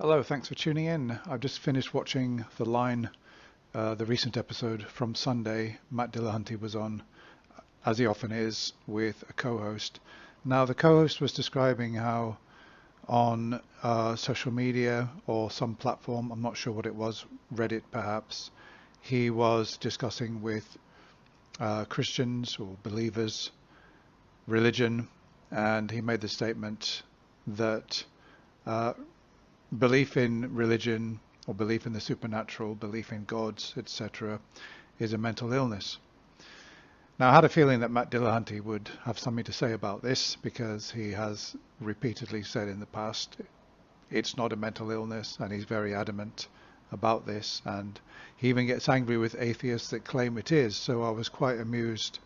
Hello, thanks for tuning in. I've just finished watching the recent episode from Sunday. Matt Dillahunty was on, as he often is, with a co-host. Now, the co-host was describing how on social media or some platform, I'm not sure what it was, Reddit perhaps, he was discussing with Christians or believers, religion, and he made the statement that belief in religion or belief in the supernatural, belief in gods, etc., is a mental illness. Now, I had a feeling that Matt Dillahunty would have something to say about this because he has repeatedly said in the past it's not a mental illness, and he's very adamant about this, and he even gets angry with atheists that claim it is. So I was quite amused.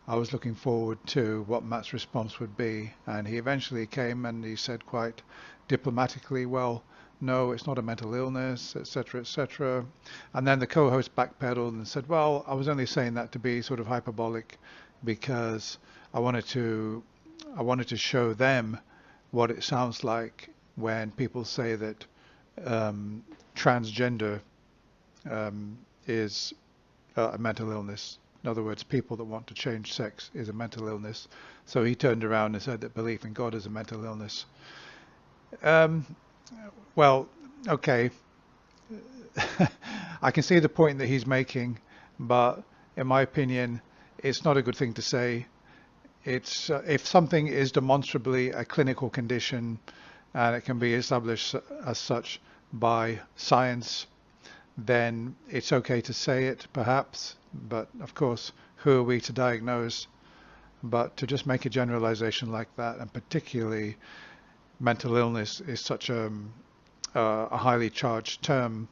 I was looking forward to what Matt's response would be, and he eventually came and he said quite diplomatically, well, no, it's not a mental illness, etc., etc. And then the co-host backpedaled and said, well, I was only saying that to be sort of hyperbolic because I wanted to show them what it sounds like when people say that transgender is a mental illness. In other words, people that want to change sex is a mental illness. So he turned around and said that belief in God is a mental illness. Well, okay. I can see the point that he's making, but in my opinion, it's not a good thing to say. It's if something is demonstrably a clinical condition and it can be established as such by science, then it's okay to say it, perhaps. But of course, who are we to diagnose? But to just make a generalization like that, and particularly mental illness, is such a highly charged term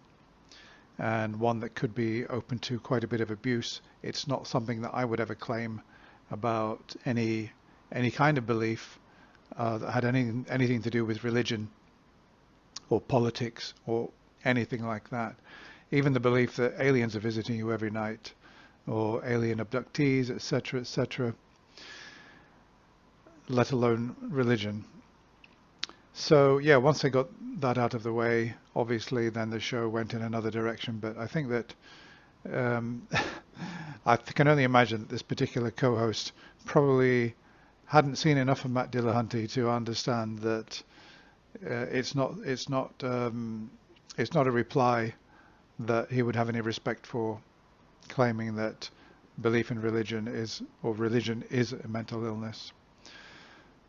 and one that could be open to quite a bit of abuse. It's not something that I would ever claim about any kind of belief that had anything to do with religion or politics or anything like that. Even the belief that aliens are visiting you every night or alien abductees, etc., etc., let alone religion. So yeah, once I got that out of the way, obviously then the show went in another direction. But I think that I can only imagine that this particular co-host probably hadn't seen enough of Matt Dillahunty to understand that it's not a reply that he would have any respect for, claiming that belief in religion is a mental illness.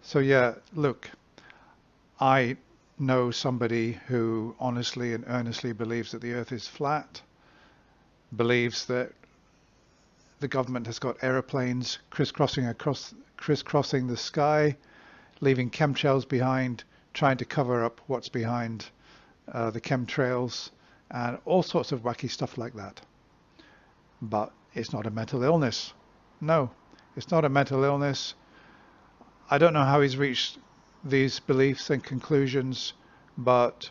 So yeah, look, I know somebody who honestly and earnestly believes that the earth is flat, believes that the government has got aeroplanes crisscrossing the sky, leaving chemtrails behind, trying to cover up what's behind the chemtrails, and all sorts of wacky stuff like that. But it's not a mental illness. No, it's not a mental illness. I don't know how he's reached these beliefs and conclusions, but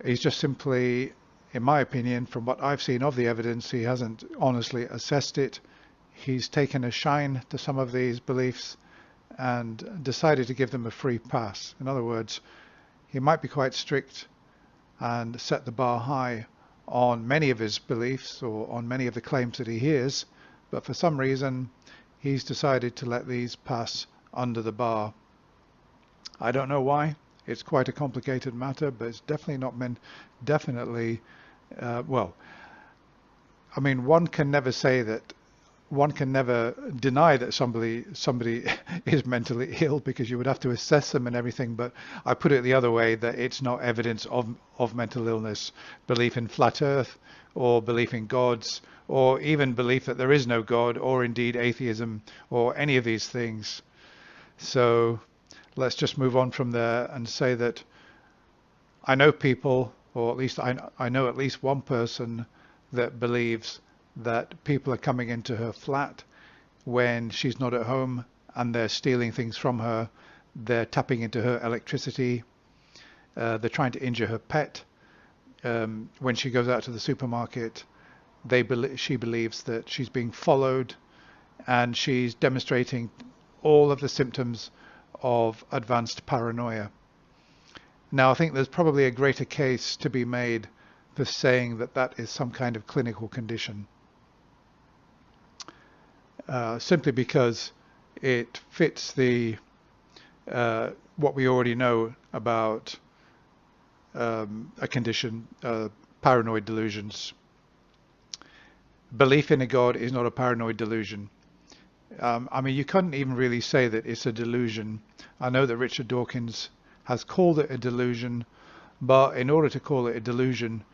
he's just simply, in my opinion, from what I've seen of the evidence, he hasn't honestly assessed it. He's taken a shine to some of these beliefs and decided to give them a free pass. In other words, he might be quite strict and set the bar high on many of his beliefs or on many of the claims that he hears, but for some reason he's decided to let these pass under the bar. I don't know why. It's quite a complicated matter, but it's definitely not meant, well, I mean, one can never deny that somebody is mentally ill, because you would have to assess them and everything. But I put it the other way, that it's not evidence of mental illness, belief in flat earth or belief in gods, or even belief that there is no God, or indeed atheism, or any of these things. So let's just move on from there and say that I know people, or at least I know at least one person that believes that people are coming into her flat when she's not at home and they're stealing things from her. They're tapping into her electricity. They're trying to injure her pet. When she goes out to the supermarket, she believes that she's being followed, and she's demonstrating all of the symptoms of advanced paranoia. Now, I think there's probably a greater case to be made for saying that that is some kind of clinical condition, simply because it fits the what we already know about a condition, paranoid delusions. Belief in a God is not a paranoid delusion. I mean, you couldn't even really say that it's a delusion. I know that Richard Dawkins has called it a delusion, but in order to call it a delusion,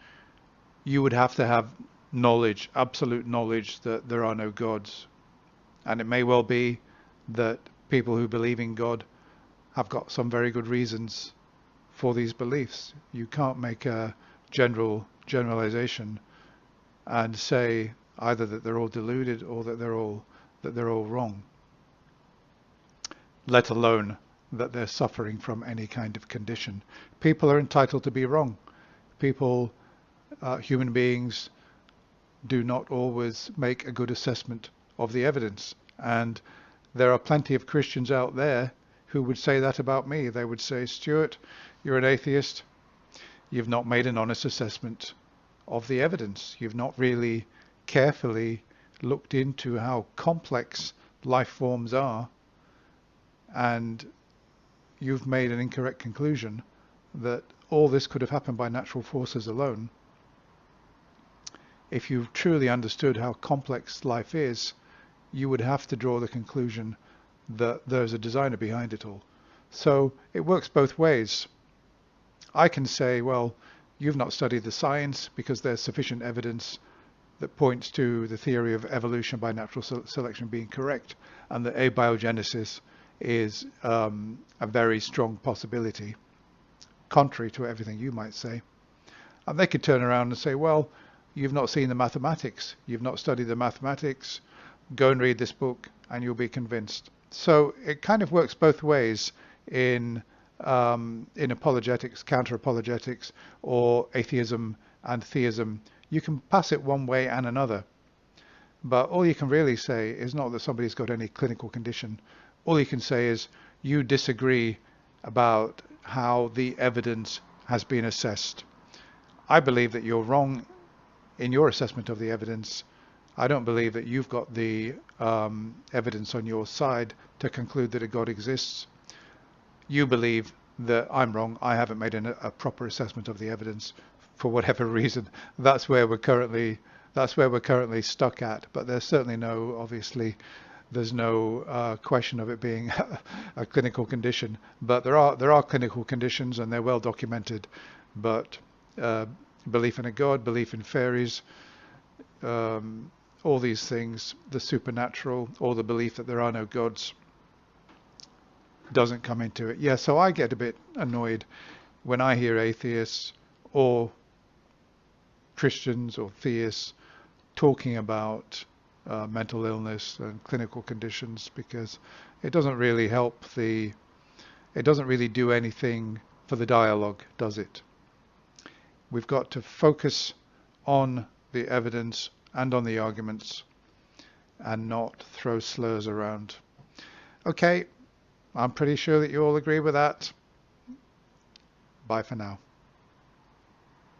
you would have to have knowledge, absolute knowledge that there are no gods. And it may well be that people who believe in God have got some very good reasons for these beliefs. You can't make a generalization and say either that they're all deluded or that they're all wrong, let alone that they're suffering from any kind of condition. People are entitled to be wrong. People, human beings, do not always make a good assessment of the evidence. And there are plenty of Christians out there who would say that about me. They would say, Stuart, you're an atheist. You've not made an honest assessment of the evidence. You've not really carefully looked into how complex life forms are, and you've made an incorrect conclusion that all this could have happened by natural forces alone. If you truly understood how complex life is, you would have to draw the conclusion that there's a designer behind it all. So it works both ways. I can say, well, you've not studied the science because there's sufficient evidence that points to the theory of evolution by natural selection being correct, and that abiogenesis is a very strong possibility, contrary to everything you might say. And they could turn around and say, well, you've not seen the mathematics, you've not studied the mathematics, go and read this book and you'll be convinced. So it kind of works both ways in apologetics, counter-apologetics, or atheism and theism. You can pass it one way and another, but all you can really say is not that somebody's got any clinical condition. All you can say is you disagree about how the evidence has been assessed. I believe that you're wrong in your assessment of the evidence. I don't believe that you've got the evidence on your side to conclude that a God exists. You believe that I'm wrong. I haven't made a proper assessment of the evidence for whatever reason. That's where we're currently stuck at. But there's certainly there's no question of it being a clinical condition. But there are clinical conditions, and they're well documented. But belief in a God, belief in fairies, all these things, the supernatural, or the belief that there are no gods, doesn't come into it. Yeah, so I get a bit annoyed when I hear atheists or Christians or theists talking about mental illness and clinical conditions, because it doesn't really it doesn't really do anything for the dialogue, does it? We've got to focus on the evidence and on the arguments and not throw slurs around. Okay, I'm pretty sure that you all agree with that. Bye for now.